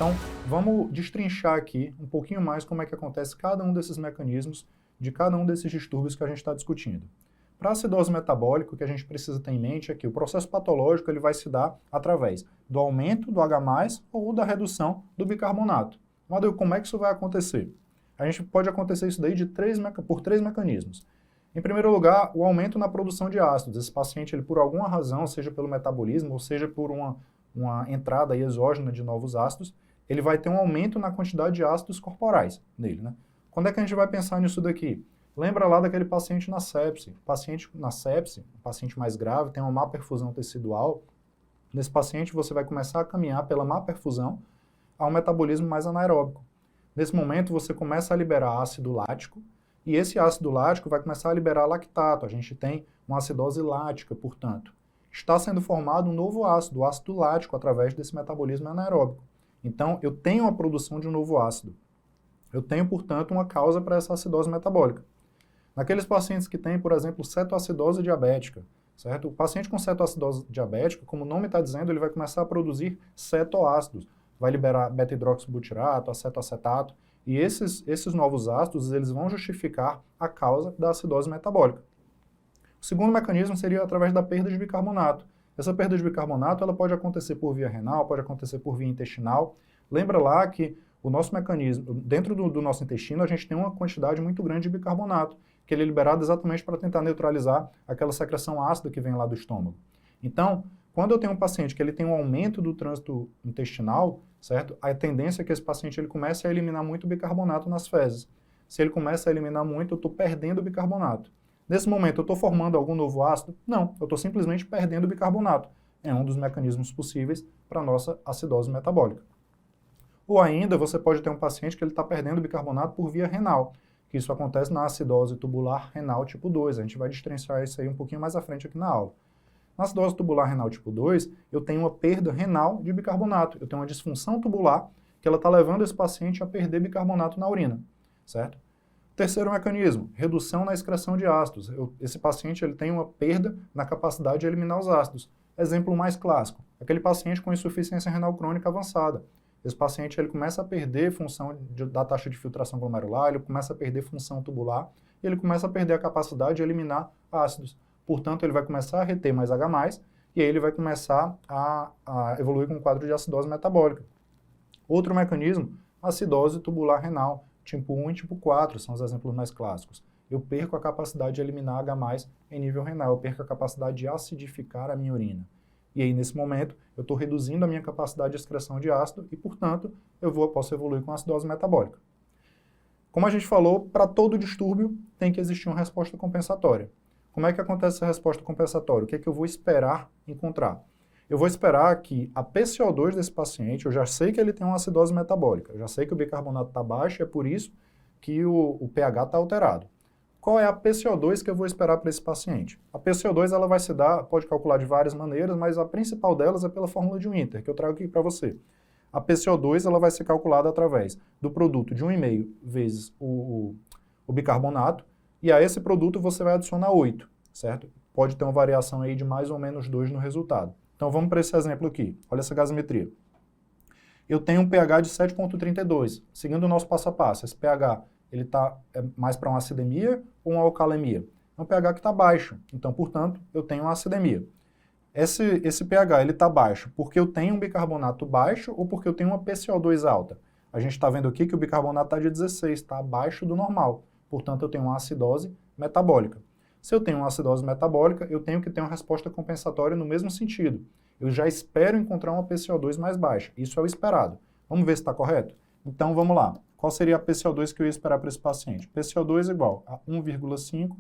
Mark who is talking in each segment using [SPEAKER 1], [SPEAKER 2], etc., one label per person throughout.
[SPEAKER 1] Então, vamos destrinchar aqui um pouquinho mais como é que acontece cada um desses mecanismos de cada um desses distúrbios que a gente está discutindo. Para a acidose metabólica, o que a gente precisa ter em mente é que o processo patológico ele vai se dar através do aumento do H+, ou da redução do bicarbonato. Mas como é que isso vai acontecer? A gente pode acontecer isso daí por três mecanismos. Em primeiro lugar, o aumento na produção de ácidos. Esse paciente, ele, por alguma razão, seja pelo metabolismo, ou seja por uma entrada exógena de novos ácidos, ele vai ter um aumento na quantidade de ácidos corporais nele, né? Quando é que a gente vai pensar nisso daqui? Lembra lá daquele paciente na sepse. Paciente na sepse, paciente mais grave, tem uma má perfusão tecidual. Nesse paciente, você vai começar a caminhar pela má perfusão a um metabolismo mais anaeróbico. Nesse momento, você começa a liberar ácido lático, e esse ácido lático vai começar a liberar lactato. A gente tem uma acidose lática, portanto. Está sendo formado um novo ácido, o ácido lático, através desse metabolismo anaeróbico. Então, eu tenho a produção de um novo ácido. Eu tenho, portanto, uma causa para essa acidose metabólica. Naqueles pacientes que têm, por exemplo, cetoacidose diabética, certo? O paciente com cetoacidose diabética, como o nome está dizendo, ele vai começar a produzir cetoácidos. Vai liberar beta-hidroxibutirato, acetoacetato, e esses novos ácidos, eles vão justificar a causa da acidose metabólica. O segundo mecanismo seria através da perda de bicarbonato. Essa perda de bicarbonato ela pode acontecer por via renal, pode acontecer por via intestinal. Lembra lá que o nosso mecanismo, dentro do nosso intestino, a gente tem uma quantidade muito grande de bicarbonato, que ele é liberado exatamente para tentar neutralizar aquela secreção ácida que vem lá do estômago. Então, quando eu tenho um paciente que ele tem um aumento do trânsito intestinal, certo? A tendência é que esse paciente ele comece a eliminar muito bicarbonato nas fezes. Se ele começa a eliminar muito, eu estou perdendo bicarbonato. Nesse momento, eu estou formando algum novo ácido? Não, eu estou simplesmente perdendo bicarbonato. É um dos mecanismos possíveis para a nossa acidose metabólica. Ou ainda, você pode ter um paciente que ele está perdendo bicarbonato por via renal, que isso acontece na acidose tubular renal tipo 2. A gente vai destrinchar isso aí um pouquinho mais à frente aqui na aula. Na acidose tubular renal tipo 2, eu tenho uma perda renal de bicarbonato. Eu tenho uma disfunção tubular que ela está levando esse paciente a perder bicarbonato na urina, certo? Terceiro mecanismo, redução na excreção de ácidos. Esse paciente ele tem uma perda na capacidade de eliminar os ácidos. Exemplo mais clássico, aquele paciente com insuficiência renal crônica avançada. Esse paciente ele começa a perder função da taxa de filtração glomerular, ele começa a perder função tubular, e ele começa a perder a capacidade de eliminar ácidos. Portanto, ele vai começar a reter mais H+, e aí ele vai começar a evoluir com um quadro de acidose metabólica. Outro mecanismo, acidose tubular renal, tipo 1 e tipo 4, são os exemplos mais clássicos. Eu perco a capacidade de eliminar H+, em nível renal, eu perco a capacidade de acidificar a minha urina. E aí, nesse momento, eu estou reduzindo a minha capacidade de excreção de ácido e, portanto, posso evoluir com acidose metabólica. Como a gente falou, para todo distúrbio tem que existir uma resposta compensatória. Como é que acontece essa resposta compensatória? O que é que eu vou esperar encontrar? Eu vou esperar que a PCO2 desse paciente, eu já sei que ele tem uma acidose metabólica, eu já sei que o bicarbonato está baixo, é por isso que o pH está alterado. Qual é a PCO2 que eu vou esperar para esse paciente? A PCO2 ela vai se dar, pode calcular de várias maneiras, mas a principal delas é pela fórmula de Winter, que eu trago aqui para você. A PCO2 ela vai ser calculada através do produto de 1,5 vezes o bicarbonato, e a esse produto você vai adicionar 8, certo? Pode ter uma variação aí de mais ou menos 2 no resultado. Então vamos para esse exemplo aqui. Olha essa gasometria. Eu tenho um pH de 7,32. Seguindo o nosso passo a passo, esse pH ele está mais para uma acidemia ou uma alcalemia? É um pH que está baixo. Então, portanto, eu tenho uma acidemia. Esse pH ele está baixo porque eu tenho um bicarbonato baixo ou porque eu tenho uma PCO2 alta? A gente está vendo aqui que o bicarbonato está de 16, está abaixo do normal. Portanto, eu tenho uma acidose metabólica. Se eu tenho uma acidose metabólica, eu tenho que ter uma resposta compensatória no mesmo sentido. Eu já espero encontrar uma PCO2 mais baixa. Isso é o esperado. Vamos ver se está correto? Então, vamos lá. Qual seria a PCO2 que eu ia esperar para esse paciente? PCO2 igual a 1,5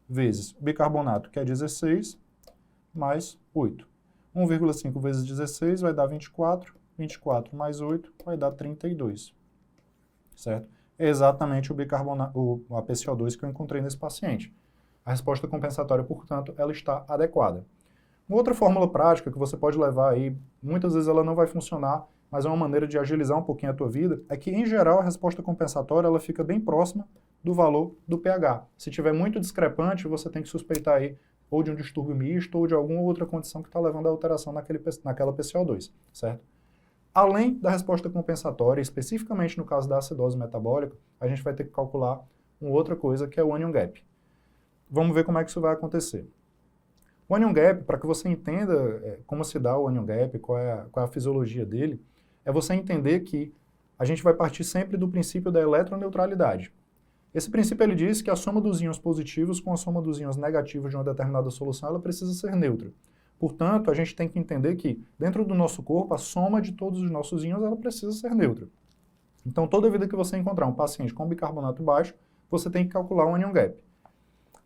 [SPEAKER 1] vezes o bicarbonato, que é 16, mais 8. 1,5 vezes 16 vai dar 24. 24 mais 8 vai dar 32. Certo? É exatamente a PCO2 que eu encontrei nesse paciente. A resposta compensatória, portanto, ela está adequada. Uma outra fórmula prática que você pode levar aí, muitas vezes ela não vai funcionar, mas é uma maneira de agilizar um pouquinho a tua vida, é que, em geral, a resposta compensatória ela fica bem próxima do valor do pH. Se tiver muito discrepante, você tem que suspeitar aí ou de um distúrbio misto ou de alguma outra condição que está levando à alteração naquela PCO2, certo? Além da resposta compensatória, especificamente no caso da acidose metabólica, a gente vai ter que calcular uma outra coisa, que é o anion gap. Vamos ver como é que isso vai acontecer. O anion gap, para que você entenda como se dá o anion gap, qual é a fisiologia dele, é você entender que a gente vai partir sempre do princípio da eletroneutralidade. Esse princípio ele diz que a soma dos íons positivos com a soma dos íons negativos de uma determinada solução ela precisa ser neutra. Portanto, a gente tem que entender que dentro do nosso corpo a soma de todos os nossos íons ela precisa ser neutra. Então, toda vida que você encontrar um paciente com bicarbonato baixo, você tem que calcular um anion gap.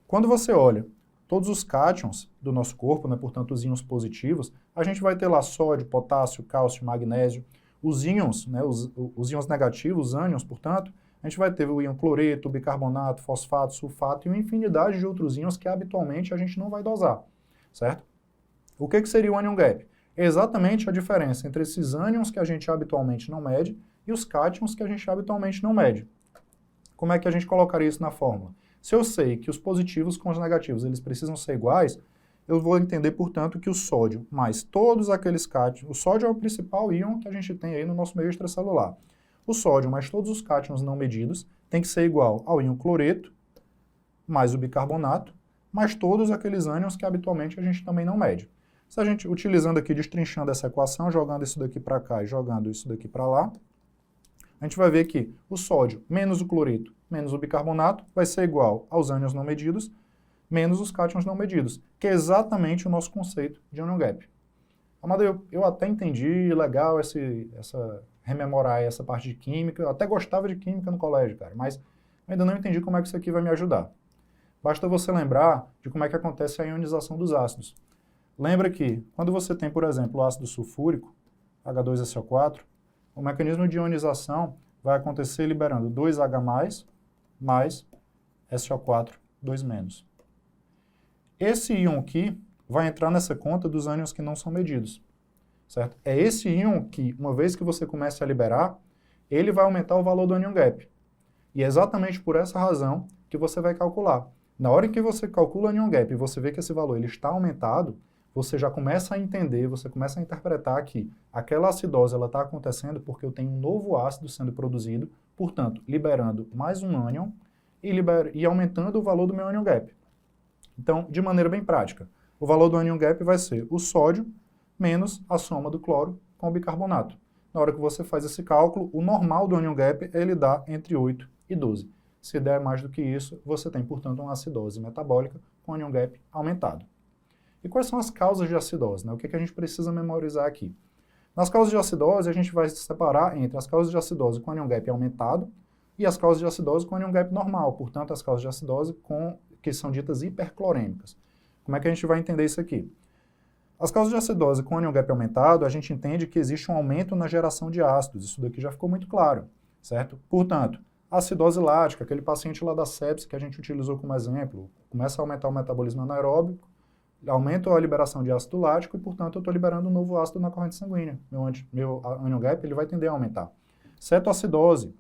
[SPEAKER 1] Quando você olha todos os cátions do nosso corpo, né, portanto os íons positivos, a gente vai ter lá sódio, potássio, cálcio, magnésio. Os íons, né, os íons negativos, os ânions, portanto, a gente vai ter o íon cloreto, bicarbonato, fosfato, sulfato e uma infinidade de outros íons que habitualmente a gente não vai dosar, certo? O que seria o anion gap? É exatamente a diferença entre esses ânions que a gente habitualmente não mede e os cátions que a gente habitualmente não mede. Como é que a gente colocaria isso na fórmula? Se eu sei que os positivos com os negativos eles precisam ser iguais, eu vou entender, portanto, que o sódio mais todos aqueles cátions, o sódio é o principal íon que a gente tem aí no nosso meio extracelular. O sódio mais todos os cátions não medidos tem que ser igual ao íon cloreto mais o bicarbonato, mais todos aqueles ânions que habitualmente a gente também não mede. Se a gente, utilizando aqui, destrinchando essa equação, jogando isso daqui para cá e jogando isso daqui para lá, a gente vai ver que o sódio menos o cloreto menos o bicarbonato vai ser igual aos ânions não medidos menos os cátions não medidos, que é exatamente o nosso conceito de anion gap. Amado, eu até entendi, legal rememorar essa parte de química, eu até gostava de química no colégio, cara, mas ainda não entendi como é que isso aqui vai me ajudar. Basta você lembrar de como é que acontece a ionização dos ácidos. Lembra que, quando você tem, por exemplo, o ácido sulfúrico, H2SO4, o mecanismo de ionização vai acontecer liberando 2H+, mais SO4, 2-. Esse íon aqui vai entrar nessa conta dos ânions que não são medidos, certo? É esse íon que, uma vez que você começa a liberar, ele vai aumentar o valor do anion gap. E é exatamente por essa razão que você vai calcular. Na hora em que você calcula o anion gap e você vê que esse valor ele está aumentado, você já começa a entender, você começa a interpretar que aquela acidose está acontecendo porque eu tenho um novo ácido sendo produzido, portanto, liberando mais um ânion e aumentando o valor do meu anion gap. Então, de maneira bem prática, o valor do anion gap vai ser o sódio menos a soma do cloro com o bicarbonato. Na hora que você faz esse cálculo, o normal do anion gap ele dá entre 8 e 12. Se der mais do que isso, você tem, portanto, uma acidose metabólica com anion gap aumentado. E quais são as causas de acidose, né? O que a gente precisa memorizar aqui? Nas causas de acidose, a gente vai separar entre as causas de acidose com anion gap aumentado e as causas de acidose com anion gap normal, portanto, as causas de acidose que são ditas hiperclorêmicas. Como é que a gente vai entender isso aqui? As causas de acidose com anion gap aumentado, a gente entende que existe um aumento na geração de ácidos, isso daqui já ficou muito claro, certo? Portanto, a acidose lática, aquele paciente lá da sepse que a gente utilizou como exemplo, começa a aumentar o metabolismo anaeróbico, aumenta a liberação de ácido lático e, portanto, eu estou liberando um novo ácido na corrente sanguínea. Meu anion gap ele vai tender a aumentar. Cetoacidose.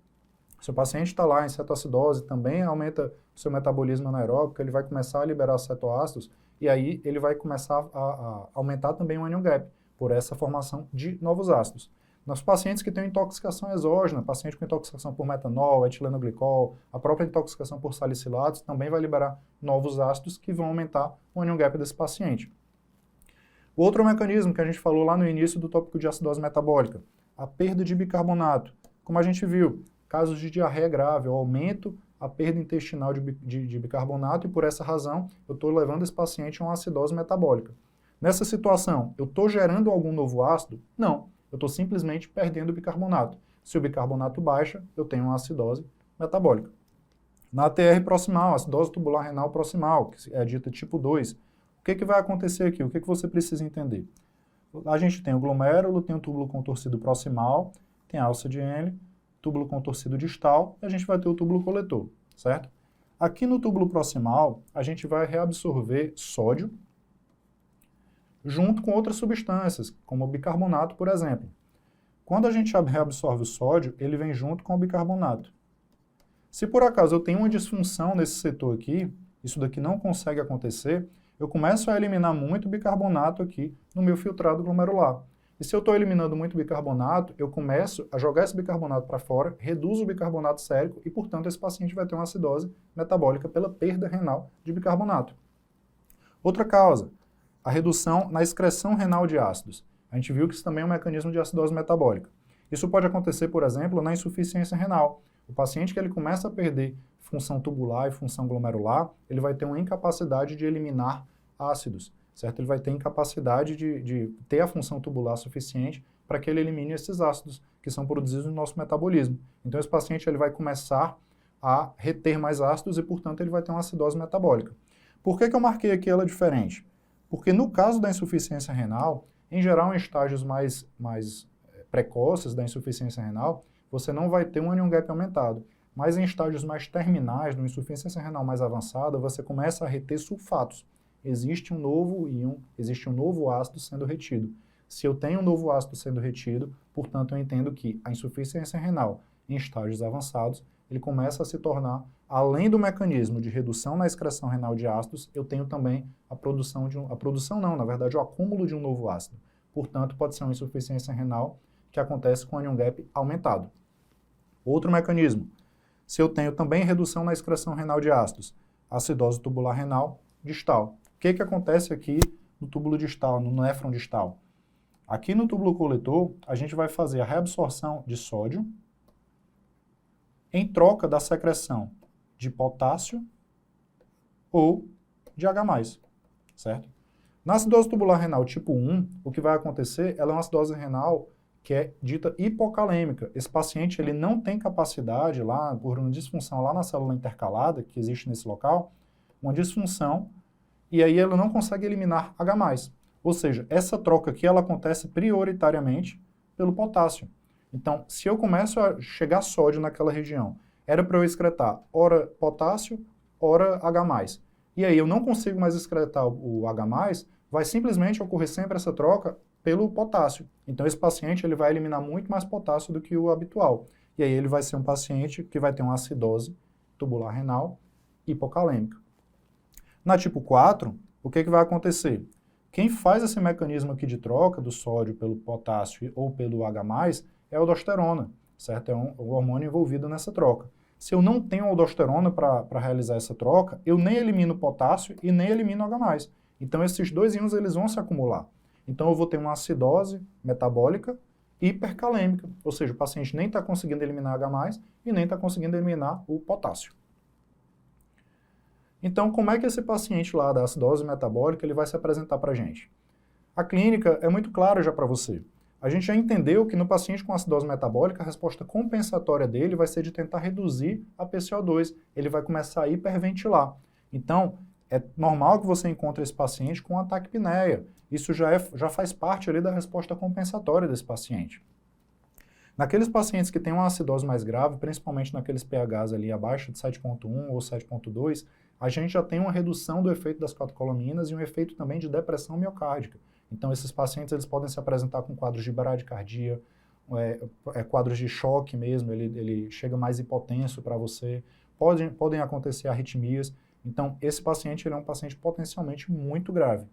[SPEAKER 1] Se o paciente está lá em cetoacidose, também aumenta o seu metabolismo anaeróbico, ele vai começar a liberar cetoácidos e aí ele vai começar a aumentar também o anion gap, por essa formação de novos ácidos. Nos pacientes que têm intoxicação exógena, paciente com intoxicação por metanol, etilenoglicol, a própria intoxicação por salicilatos, também vai liberar novos ácidos que vão aumentar o anion gap desse paciente. O outro mecanismo que a gente falou lá no início do tópico de acidose metabólica, a perda de bicarbonato. Como a gente viu, casos de diarreia grave, eu aumento a perda intestinal de bicarbonato e por essa razão eu estou levando esse paciente a uma acidose metabólica. Nessa situação, eu estou gerando algum novo ácido? Não. Eu estou simplesmente perdendo o bicarbonato. Se o bicarbonato baixa, eu tenho uma acidose metabólica. Na ATR proximal, acidose tubular renal proximal, que é dita tipo 2, o que vai acontecer aqui? O que você precisa entender? A gente tem o glomérulo, tem o túbulo contorcido proximal, tem a alça de Henle, túbulo contorcido distal, e a gente vai ter o túbulo coletor, certo? Aqui no túbulo proximal, a gente vai reabsorver sódio, junto com outras substâncias, como o bicarbonato, por exemplo. Quando a gente reabsorve o sódio, ele vem junto com o bicarbonato. Se por acaso eu tenho uma disfunção nesse setor aqui, isso daqui não consegue acontecer, eu começo a eliminar muito bicarbonato aqui no meu filtrado glomerular. E se eu estou eliminando muito bicarbonato, eu começo a jogar esse bicarbonato para fora, reduzo o bicarbonato sérico e, portanto, esse paciente vai ter uma acidose metabólica pela perda renal de bicarbonato. Outra causa, a redução na excreção renal de ácidos. A gente viu que isso também é um mecanismo de acidose metabólica. Isso pode acontecer, por exemplo, na insuficiência renal. O paciente que ele começa a perder função tubular e função glomerular, ele vai ter uma incapacidade de eliminar ácidos, certo? Ele vai ter incapacidade de ter a função tubular suficiente para que ele elimine esses ácidos que são produzidos no nosso metabolismo. Então, esse paciente ele vai começar a reter mais ácidos e, portanto, ele vai ter uma acidose metabólica. Por que eu marquei aqui ela diferente? Porque no caso da insuficiência renal, em geral, em estágios mais precoces da insuficiência renal, você não vai ter um anion gap aumentado. Mas em estágios mais terminais, de insuficiência renal mais avançada, você começa a reter sulfatos. Existe um novo íon, existe um novo ácido sendo retido. Se eu tenho um novo ácido sendo retido, portanto, eu entendo que a insuficiência renal em estágios avançados, ele começa a se tornar, além do mecanismo de redução na excreção renal de ácidos, eu tenho também a produção na verdade, o acúmulo de um novo ácido. Portanto, pode ser uma insuficiência renal que acontece com anion gap aumentado. Outro mecanismo, se eu tenho também redução na excreção renal de ácidos, acidose tubular renal distal. O que acontece aqui no túbulo distal, no néfron distal? Aqui no túbulo coletor, a gente vai fazer a reabsorção de sódio em troca da secreção de potássio ou de H+, certo? Na acidose tubular renal tipo 1, o que vai acontecer, ela é uma acidose renal que é dita hipocalêmica. Esse paciente ele não tem capacidade, lá por uma disfunção lá na célula intercalada, que existe nesse local, uma disfunção, e aí ele não consegue eliminar H+. Ou seja, essa troca aqui ela acontece prioritariamente pelo potássio. Então, se eu começo a chegar sódio naquela região, era para eu excretar ora potássio, ora H+. E aí eu não consigo mais excretar o H+, vai simplesmente ocorrer sempre essa troca pelo potássio. Então, esse paciente ele vai eliminar muito mais potássio do que o habitual. E aí ele vai ser um paciente que vai ter uma acidose tubular renal hipocalêmica. Na tipo 4, o que vai acontecer? Quem faz esse mecanismo aqui de troca do sódio pelo potássio ou pelo H+, é a aldosterona, certo? É um hormônio envolvido nessa troca. Se eu não tenho aldosterona para realizar essa troca, eu nem elimino potássio e nem elimino H+. Então, esses dois íons eles vão se acumular. Então, eu vou ter uma acidose metabólica hipercalêmica, ou seja, o paciente nem está conseguindo eliminar H+, e nem está conseguindo eliminar o potássio. Então, como é que esse paciente lá da acidose metabólica ele vai se apresentar para a gente? A clínica é muito clara já para você. A gente já entendeu que no paciente com acidose metabólica, a resposta compensatória dele vai ser de tentar reduzir a PCO2. Ele vai começar a hiperventilar. Então, é normal que você encontre esse paciente com ataque-pneia. Isso já faz parte ali da resposta compensatória desse paciente. Naqueles pacientes que têm uma acidose mais grave, principalmente naqueles pHs ali abaixo de 7,1 ou 7,2, a gente já tem uma redução do efeito das catecolaminas e um efeito também de depressão miocárdica. Então, esses pacientes eles podem se apresentar com quadros de bradicardia, quadros de choque mesmo, ele chega mais hipotenso para você, podem acontecer arritmias. Então, esse paciente ele é um paciente potencialmente muito grave.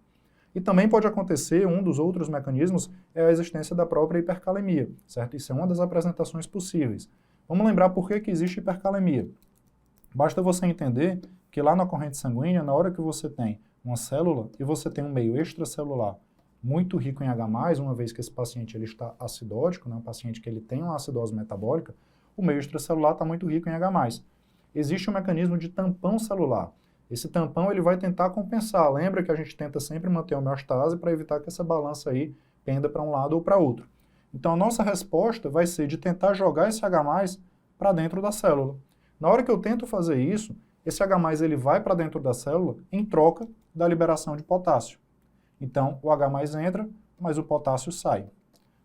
[SPEAKER 1] E também pode acontecer, um dos outros mecanismos é a existência da própria hipercalemia, certo? Isso é uma das apresentações possíveis. Vamos lembrar por que existe hipercalemia. Basta você entender que lá na corrente sanguínea, na hora que você tem uma célula e você tem um meio extracelular muito rico em H+, uma vez que esse paciente ele está acidótico, né, um paciente que ele tem uma acidose metabólica, o meio extracelular está muito rico em H+. Existe um mecanismo de tampão celular. Esse tampão ele vai tentar compensar. Lembra que a gente tenta sempre manter a homeostase para evitar que essa balança aí penda para um lado ou para outro. Então a nossa resposta vai ser de tentar jogar esse H+ para dentro da célula. Na hora que eu tento fazer isso, esse H+ ele vai para dentro da célula em troca da liberação de potássio. Então o H+ entra, mas o potássio sai.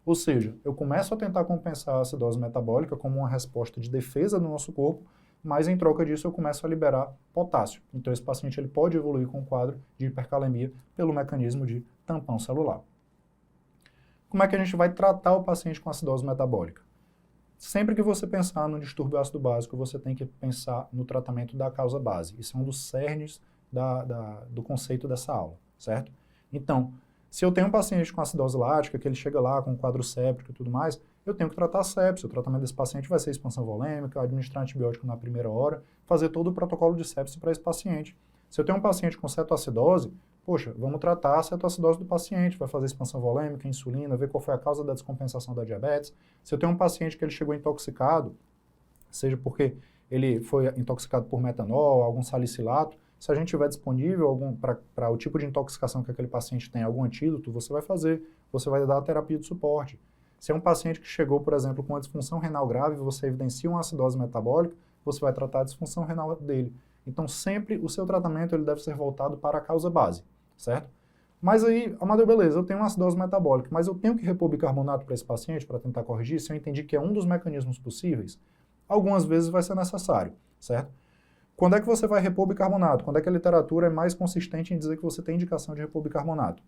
[SPEAKER 1] Ou seja, eu começo a tentar compensar a acidose metabólica como uma resposta de defesa do nosso corpo, mas em troca disso eu começo a liberar potássio. Então esse paciente ele pode evoluir com um quadro de hipercalemia pelo mecanismo de tampão celular. Como é que a gente vai tratar o paciente com acidose metabólica? Sempre que você pensar no distúrbio ácido básico, você tem que pensar no tratamento da causa base. Isso é um dos cernes do conceito dessa aula, certo? Então, Se eu tenho um paciente com acidose lática, que ele chega lá com um quadro séptico e tudo mais, eu tenho que tratar a sepse. O tratamento desse paciente vai ser expansão volêmica, administrar antibiótico na primeira hora, fazer todo o protocolo de sepse para esse paciente. Se eu tenho um paciente com cetoacidose, poxa, vamos tratar a cetoacidose do paciente, vai fazer expansão volêmica, insulina, ver qual foi a causa da descompensação da diabetes. Se eu tenho um paciente que ele chegou intoxicado, seja porque ele foi intoxicado por metanol, algum salicilato, se a gente tiver disponível para o tipo de intoxicação que aquele paciente tem, algum antídoto, você vai dar a terapia de suporte. Se é um paciente que chegou, por exemplo, com uma disfunção renal grave, você evidencia uma acidose metabólica, você vai tratar a disfunção renal dele. Então, sempre o seu tratamento ele deve ser voltado para a causa base, certo? Mas aí, Amadeu, beleza, eu tenho uma acidose metabólica, mas eu tenho que repor bicarbonato para esse paciente para tentar corrigir, se eu entendi que é um dos mecanismos possíveis, algumas vezes vai ser necessário, certo? Quando é que você vai repor bicarbonato? Quando é que a literatura é mais consistente em dizer que você tem indicação de repor bicarbonato?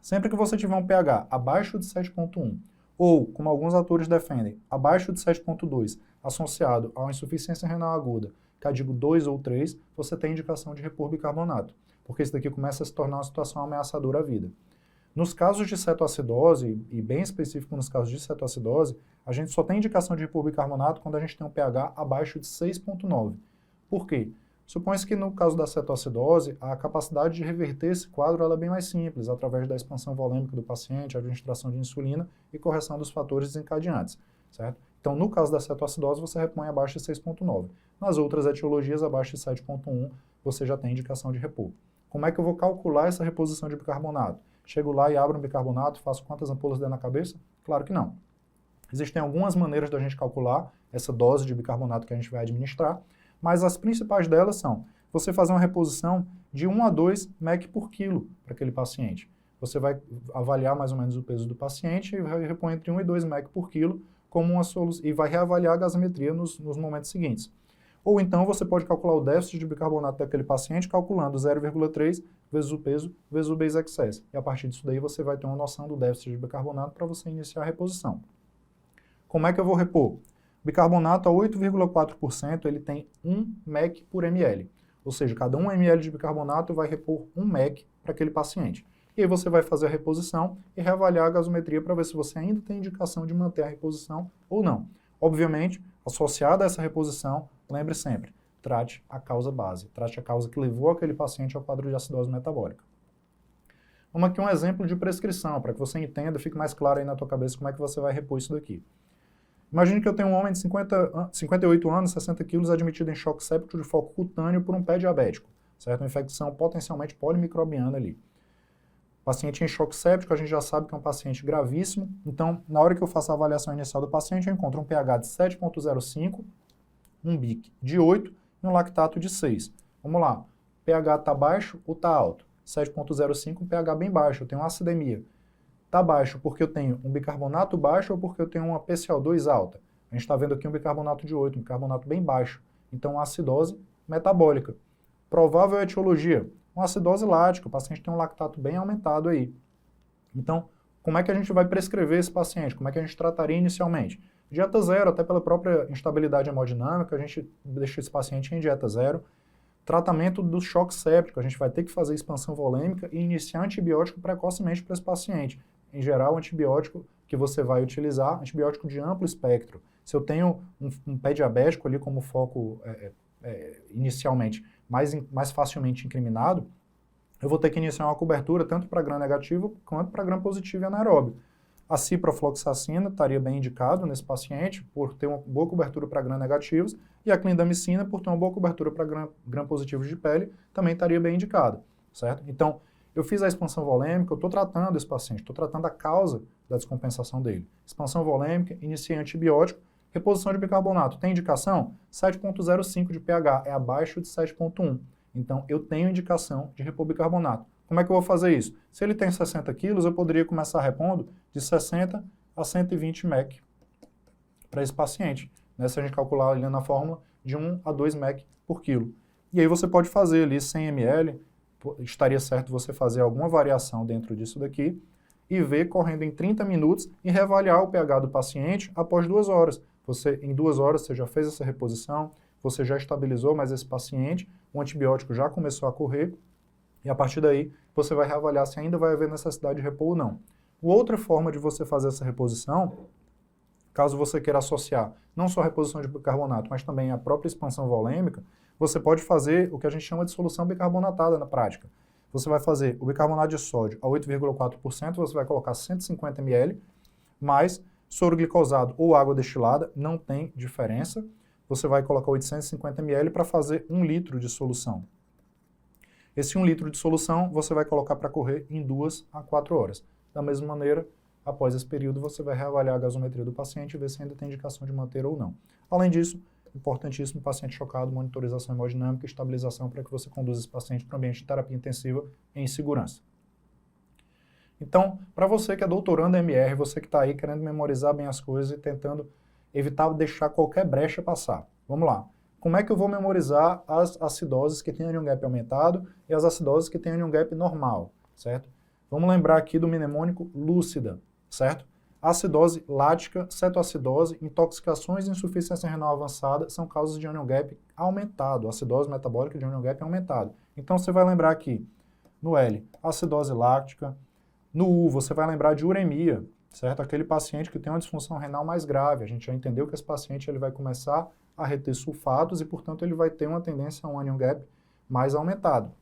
[SPEAKER 1] Sempre que você tiver um pH abaixo de 7,1, ou, como alguns autores defendem, abaixo de 7,2, associado a uma insuficiência renal aguda, CADIGO 2 ou 3, você tem indicação de repor bicarbonato, porque isso daqui começa a se tornar uma situação ameaçadora à vida. Nos casos de cetoacidose, e bem específico nos casos de cetoacidose, a gente só tem indicação de repor bicarbonato quando a gente tem um pH abaixo de 6,9. Por quê? Supõe-se que no caso da cetoacidose, a capacidade de reverter esse quadro ela é bem mais simples, através da expansão volêmica do paciente, administração de insulina e correção dos fatores desencadeantes, certo? Então, no caso da cetoacidose, você repõe abaixo de 6,9. Nas outras etiologias, abaixo de 7,1, você já tem indicação de repor. Como é que eu vou calcular essa reposição de bicarbonato? Chego lá e abro um bicarbonato, faço quantas ampolas der na cabeça? Claro que não. Existem algumas maneiras da gente calcular essa dose de bicarbonato que a gente vai administrar, mas as principais delas são você fazer uma reposição de 1 a 2 mEq por quilo para aquele paciente. Você vai avaliar mais ou menos o peso do paciente e vai repor entre 1 e 2 mEq por quilo como uma solução, e vai reavaliar a gasometria nos momentos seguintes. Ou então você pode calcular o déficit de bicarbonato daquele paciente calculando 0,3 vezes o peso vezes o base excess. E a partir disso daí você vai ter uma noção do déficit de bicarbonato para você iniciar a reposição. Como é que eu vou repor? Bicarbonato a 8,4% ele tem 1 mEq por ml. Ou seja, cada 1 ml de bicarbonato vai repor 1 mEq para aquele paciente. E aí você vai fazer a reposição e reavaliar a gasometria para ver se você ainda tem indicação de manter a reposição ou não. Obviamente, associada a essa reposição, lembre sempre, trate a causa base, trate a causa que levou aquele paciente ao quadro de acidose metabólica. Vamos aqui um exemplo de prescrição, para que você entenda, fique mais claro aí na tua cabeça como é que você vai repor isso daqui. Imagine que eu tenho um homem de 58 anos, 60 quilos, admitido em choque séptico de foco cutâneo por um pé diabético, certo? Uma infecção potencialmente polimicrobiana ali. Paciente em choque séptico, a gente já sabe que é um paciente gravíssimo, então, na hora que eu faço a avaliação inicial do paciente, eu encontro um pH de 7,05, um BIC de 8 e um lactato de 6. Vamos lá, pH está baixo ou está alto? 7,05, um pH bem baixo, eu tenho uma acidemia. Está baixo porque eu tenho um bicarbonato baixo ou porque eu tenho uma PCO2 alta? A gente está vendo aqui um bicarbonato de 8, um bicarbonato bem baixo. Então, uma acidose metabólica. Provável etiologia, uma acidose lática, o paciente tem um lactato bem aumentado aí. Então, como é que a gente vai prescrever esse paciente? Como é que a gente trataria inicialmente? Dieta zero, até pela própria instabilidade hemodinâmica, a gente deixa esse paciente em dieta zero. Tratamento do choque séptico, a gente vai ter que fazer expansão volêmica e iniciar antibiótico precocemente para esse paciente. Em geral, o antibiótico que você vai utilizar, antibiótico de amplo espectro. Se eu tenho um pé diabético ali como foco inicialmente mais facilmente incriminado, eu vou ter que iniciar uma cobertura tanto para gram negativo quanto para gram positivo e anaeróbio. A ciprofloxacina estaria bem indicado nesse paciente por ter uma boa cobertura para gram negativos e a clindamicina por ter uma boa cobertura para gram positivos de pele também estaria bem indicada, certo? Então, eu fiz a expansão volêmica, eu estou tratando esse paciente, estou tratando a causa da descompensação dele. Expansão volêmica, iniciei antibiótico, reposição de bicarbonato. Tem indicação? 7,05 de pH, é abaixo de 7,1. Então, eu tenho indicação de repor bicarbonato. Como é que eu vou fazer isso? Se ele tem 60 quilos, eu poderia começar repondo de 60 a 120 mEq para esse paciente. Né? Se a gente calcular ali na fórmula, de 1 a 2 mEq por quilo. E aí você pode fazer ali 100 ml, estaria certo você fazer alguma variação dentro disso daqui, e ver correndo em 30 minutos e reavaliar o pH do paciente após 2 horas. Em 2 horas você já fez essa reposição, você já estabilizou mais esse paciente, o antibiótico já começou a correr, E a partir daí, você vai reavaliar se ainda vai haver necessidade de repor ou não. Outra forma de você fazer essa reposição, caso você queira associar não só a reposição de bicarbonato, mas também a própria expansão volêmica, você pode fazer o que a gente chama de solução bicarbonatada na prática. Você vai fazer o bicarbonato de sódio a 8,4%, você vai colocar 150 ml, mais soro glicosado ou água destilada, não tem diferença. Você vai colocar 850 ml para fazer 1 litro de solução. Esse 1 litro de solução você vai colocar para correr em 2 a 4 horas. Da mesma maneira, após esse período, você vai reavaliar a gasometria do paciente e ver se ainda tem indicação de manter ou não. Além disso, importantíssimo, paciente chocado, monitorização hemodinâmica e estabilização para que você conduza esse paciente para o ambiente de terapia intensiva em segurança. Então, para você que é doutorando em MR, você que está aí querendo memorizar bem as coisas e tentando evitar deixar qualquer brecha passar. Vamos lá. Como é que eu vou memorizar as acidoses que têm anion gap aumentado e as acidoses que têm anion gap normal, certo? Vamos lembrar aqui do mnemônico lúcida, certo? Acidose lática, cetoacidose, intoxicações e insuficiência renal avançada são causas de anion gap aumentado, acidose metabólica de anion gap aumentado. Então você vai lembrar aqui, no L, acidose láctica, no U você vai lembrar de uremia, certo? Aquele paciente que tem uma disfunção renal mais grave. A gente já entendeu que esse paciente ele vai começar a reter sulfatos e, portanto, ele vai ter uma tendência a um anion gap mais aumentado.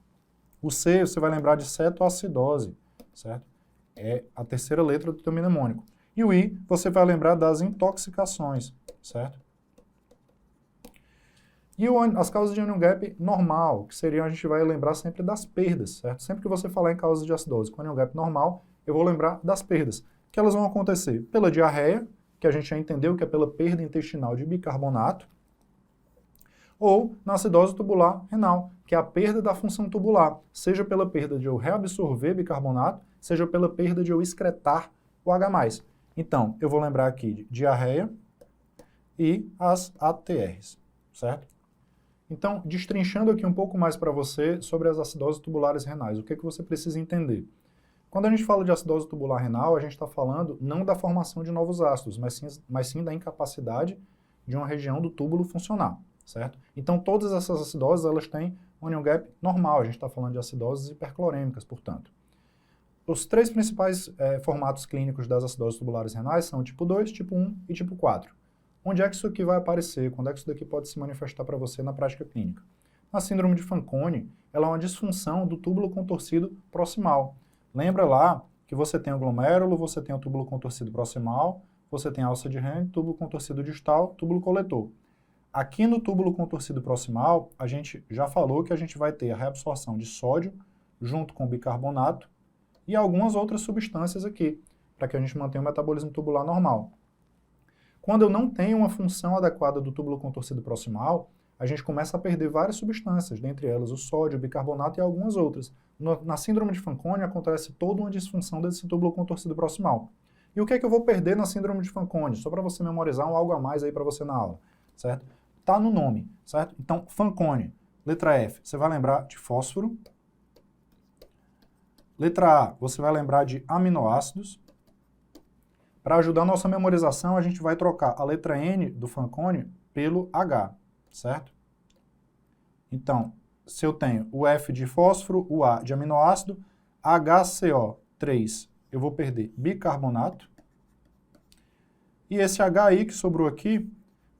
[SPEAKER 1] O C você vai lembrar de cetoacidose, certo? É a terceira letra do teu mnemônico. E o I, você vai lembrar das intoxicações, certo? E as causas de anion gap normal, que seriam, a gente vai lembrar sempre das perdas, certo? Sempre que você falar em causas de acidose com anion gap normal, eu vou lembrar das perdas, que elas vão acontecer pela diarreia, que a gente já entendeu que é pela perda intestinal de bicarbonato, ou na acidose tubular renal, que é a perda da função tubular, seja pela perda de eu reabsorver bicarbonato, seja pela perda de eu excretar o H+. Então, eu vou lembrar aqui de diarreia e as ATRs, certo? Então, destrinchando aqui um pouco mais para você sobre as acidoses tubulares renais, o que você precisa entender? Quando a gente fala de acidose tubular renal, a gente está falando não da formação de novos ácidos, mas sim da incapacidade de uma região do túbulo funcionar, certo? Então, todas essas acidoses, elas têm um anion gap normal, a gente está falando de acidoses hiperclorêmicas, portanto. Os três principais formatos clínicos das acidoses tubulares renais são tipo 2, tipo 1 e tipo 4. Onde é que isso aqui vai aparecer? Quando é que isso daqui pode se manifestar para você na prática clínica? A síndrome de Fanconi, ela é uma disfunção do túbulo contorcido proximal. Lembra lá que você tem o glomérulo, você tem o túbulo contorcido proximal, você tem a alça de Henle, túbulo contorcido distal, túbulo coletor. Aqui no túbulo contorcido proximal, a gente já falou que a gente vai ter a reabsorção de sódio junto com bicarbonato e algumas outras substâncias aqui, para que a gente mantenha o metabolismo tubular normal. Quando eu não tenho uma função adequada do túbulo contorcido proximal, a gente começa a perder várias substâncias, dentre elas o sódio, o bicarbonato e algumas outras. Na síndrome de Fanconi acontece toda uma disfunção desse túbulo contorcido proximal. E o que é que eu vou perder na síndrome de Fanconi? Só para você memorizar algo a mais aí para você na aula, certo? Tá no nome, certo? Então, Fanconi, letra F, você vai lembrar de fósforo. Letra A, você vai lembrar de aminoácidos. Para ajudar a nossa memorização, a gente vai trocar a letra N do Fanconi pelo H, certo? Então, se eu tenho o F de fósforo, o A de aminoácido, HCO3, eu vou perder bicarbonato. E esse HI que sobrou aqui,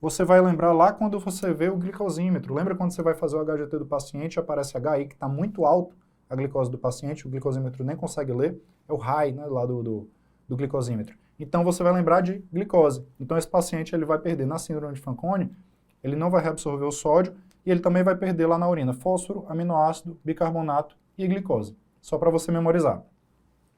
[SPEAKER 1] você vai lembrar lá quando você vê o glicosímetro. Lembra quando você vai fazer o HGT do paciente e aparece HI que está muito alto, a glicose do paciente, o glicosímetro nem consegue ler, é o high, né, lá do glicosímetro. Então você vai lembrar de glicose. Então esse paciente ele vai perder na síndrome de Fanconi, ele não vai reabsorver o sódio e ele também vai perder lá na urina fósforo, aminoácido, bicarbonato e glicose. Só para você memorizar.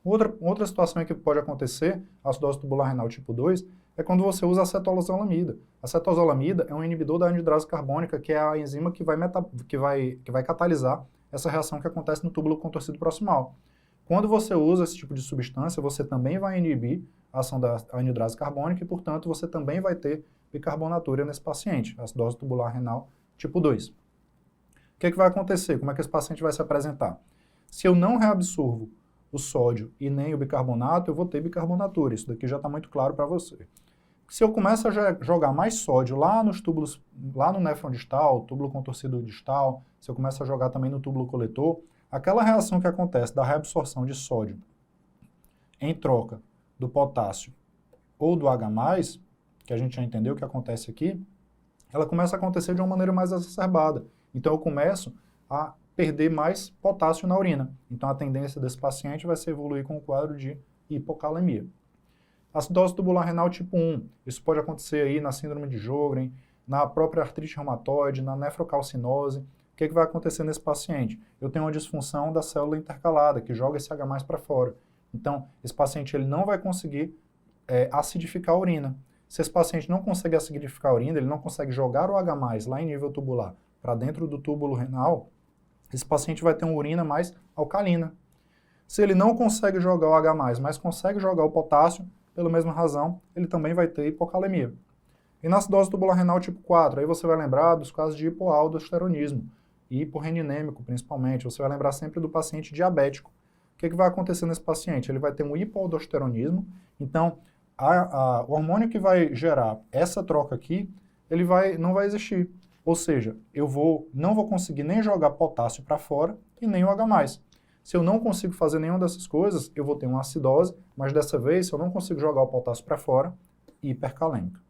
[SPEAKER 1] Outra situação que pode acontecer, acidose tubular renal tipo 2, é quando você usa acetolazolamida. A acetolazolamida é um inibidor da anidrase carbônica, que é a enzima que vai catalisar essa reação que acontece no túbulo contorcido proximal. Quando você usa esse tipo de substância, você também vai inibir a ação da anidrase carbônica e, portanto, você também vai ter bicarbonatura nesse paciente, acidose tubular renal tipo 2. O que vai acontecer? Como é que esse paciente vai se apresentar? Se eu não reabsorvo o sódio e nem o bicarbonato, eu vou ter bicarbonatura. Isso daqui já está muito claro para você. Se eu começo a jogar mais sódio lá nos túbulos, lá no néfron distal, túbulo contorcido distal, se eu começo a jogar também no túbulo coletor, Aquela reação que acontece da reabsorção de sódio em troca do potássio ou do H+, que a gente já entendeu o que acontece aqui, ela começa a acontecer de uma maneira mais exacerbada. Então eu começo a perder mais potássio na urina. Então a tendência desse paciente vai ser evoluir com um quadro de hipocalemia. Acidose tubular renal tipo 1, isso pode acontecer aí na síndrome de Sjögren, na própria artrite reumatoide, na nefrocalcinose. O que vai acontecer nesse paciente? Eu tenho uma disfunção da célula intercalada, que joga esse H+ para fora. Então, esse paciente ele não vai conseguir acidificar a urina. Se esse paciente não consegue acidificar a urina, ele não consegue jogar o H+ lá em nível tubular para dentro do túbulo renal, esse paciente vai ter uma urina mais alcalina. Se ele não consegue jogar o H+, mas consegue jogar o potássio, pela mesma razão, ele também vai ter hipocalemia. E na acidose tubular renal tipo 4, aí você vai lembrar dos casos de hipoaldosteronismo e hiporreninêmico, principalmente. Você vai lembrar sempre do paciente diabético. O que vai acontecer nesse paciente? Ele vai ter um hipoaldosteronismo, então o hormônio que vai gerar essa troca aqui, não vai existir. Ou seja, não vou conseguir nem jogar potássio para fora e nem o H+. Se eu não consigo fazer nenhuma dessas coisas, eu vou ter uma acidose, mas dessa vez, se eu não consigo jogar o potássio para fora, hipercalêmica.